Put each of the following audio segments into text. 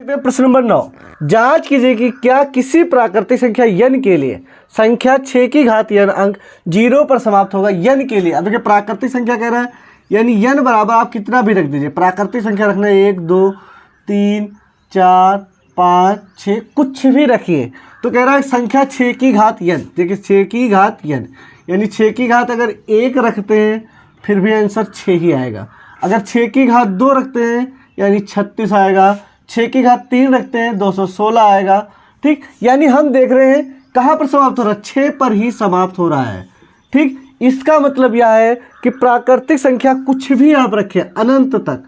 प्रश्न नंबर 9, जांच कीजिए कि क्या किसी प्राकृतिक संख्या n के लिए संख्या 6 की घात n अंक 0 पर समाप्त होगा। n के लिए, अब देखिए प्राकृतिक संख्या कह रहा है, यानी n बराबर आप कितना भी रख दीजिए, प्राकृतिक संख्या रखना है 1 2 3 4 5 6 कुछ भी रखिए, तो कह रहा है संख्या 6 की घात n। देखिए 6 की घात n यानी 6 की घात अगर 1 रखते हैं फिर भी आंसर 6 ही आएगा। अगर 6 की घात 2 रखते हैं यानी 36 आएगा। 6 की घात 3 रखते हैं 216 आएगा। ठीक, यानी हम देख रहे हैं कहाँ पर समाप्त हो रहा है, 6 पर ही समाप्त हो रहा है। ठीक, इसका मतलब यह है कि प्राकृतिक संख्या कुछ भी आप रखें अनंत तक,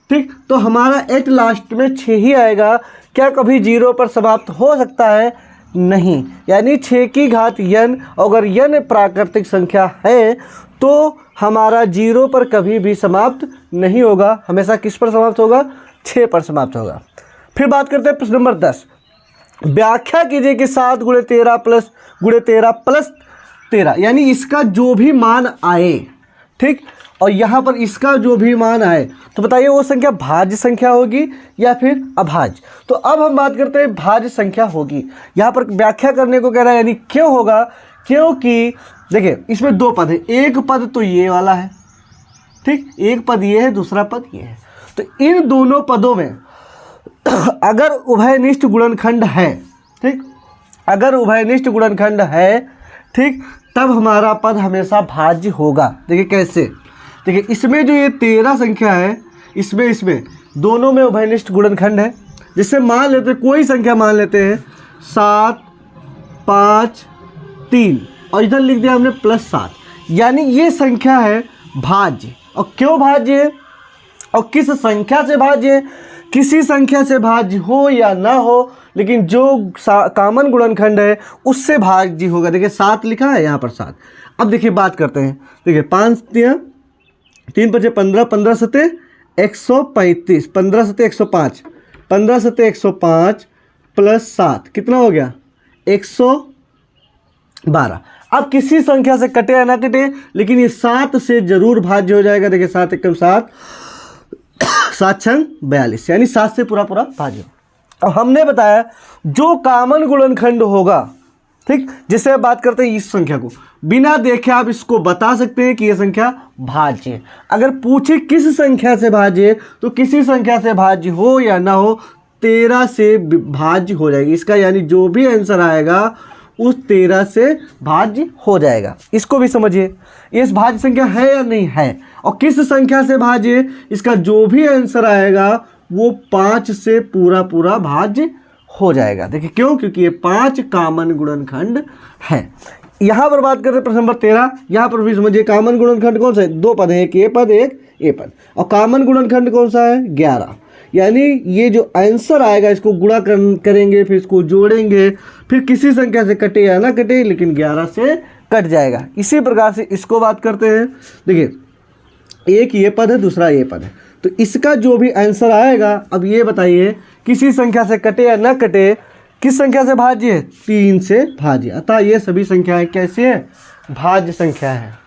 ठीक, तो हमारा एट लास्ट में 6 ही आएगा। क्या कभी 0 पर समाप्त हो सकता है? नहीं। यानी 6 की घात n, अगर n प्राकृतिक संख्या है तो हमारा 0 पर कभी भी समाप्त नहीं होगा, हमेशा किस पर समाप्त होगा? 6 पर समाप्त होगा। फिर बात करते हैं प्रश्न नंबर 10, व्याख्या कीजिए कि 7 × 13 प्लस 13, यानी इसका जो भी मान आए, ठीक, और यहाँ पर इसका जो भी मान आए तो बताइए वो संख्या भाज्य संख्या होगी या फिर अभाज्य। तो अब हम बात करते हैं भाज्य संख्या होगी। यहाँ पर व्याख्या करने को कह रहा है, यानी क्यों होगा? क्योंकि देखिए इसमें 2 पद है, एक पद तो ये वाला है, ठीक, एक पद ये है, दूसरा पद ये है। तो इन दोनों पदों में अगर उभयनिष्ठ गुणनखंड है, ठीक, अगर उभयनिष्ठ गुणनखंड है, ठीक, तब हमारा पद हमेशा भाज्य होगा। देखिए कैसे, देखिए इसमें जो ये 13 संख्या है, इसमें दोनों में उभयनिष्ठ गुणनखंड है। जिससे मान लेते हैं, कोई संख्या मान लेते हैं 7 5 3 और इधर लिख दिया हमने +7, यानी ये संख्या है भाज्य। और क्यों भाज्य है और किस संख्या से भाज्य है? किसी संख्या से भाज्य हो या ना हो, लेकिन जो कॉमन गुणनखंड है उससे भाज्य होगा। देखिए 7 लिखा है यहाँ पर 7। अब देखिए बात करते हैं, देखिए 5 3 5 15, 15 7 135, 15 7 105, 15 7 105 +7 कितना हो गया? 112। अब किसी संख्या से कटे या ना कटे, लेकिन ये 7 से जरूर भाज्य हो जाएगा। देखिए 7 एकम 7, 7 छंग 42, यानी 7 से पूरा भाज्य। अब हमने बताया जो कॉमन गुणनखंड होगा, ठीक, जिससे अब बात करते हैं इस संख्या को, बिना देखे आप इसको बता सकते हैं कि यह संख्या भाज्य है। अगर पूछे किस संख्या से भाज्य है, तो किसी संख्या से भाज्य हो या ना हो 13 से भाज्य हो जाएगी इसका, यानी जो भी आंसर आएगा उस 13 से भाज्य हो जाएगा। इसको भी समझिए, इस भाज्य संख्या है या नहीं है, और किस संख्या से भाज्य है, इसका जो भी आंसर आएगा वो 5 से पूरा भाज्य हो जाएगा। देखिए क्यों? क्योंकि ये 5 कॉमन गुणनखंड है। यहाँ पर बात करें प्रश्न नंबर 13, यहाँ पर भी समझिए कॉमन गुणनखंड कौन सा है? 2 पद है, एक ये पद एक ये पद, और कॉमन गुणनखंड कौन सा है? 11। यानी ये जो आंसर आएगा इसको गुणा करेंगे, फिर इसको जोड़ेंगे, फिर किसी संख्या से कटे या ना कटे, लेकिन 11 से कट जाएगा। इसी प्रकार से इसको बात करते हैं। देखिए एक ये पद है, दूसरा ये पद है, तो इसका जो भी आंसर आएगा, अब ये बताइए किसी संख्या से कटे या ना कटे, किस संख्या से भाज्य है? 3 से भाज्य। अतः ये सभी संख्याएं कैसी हैं? भाज्य संख्या है।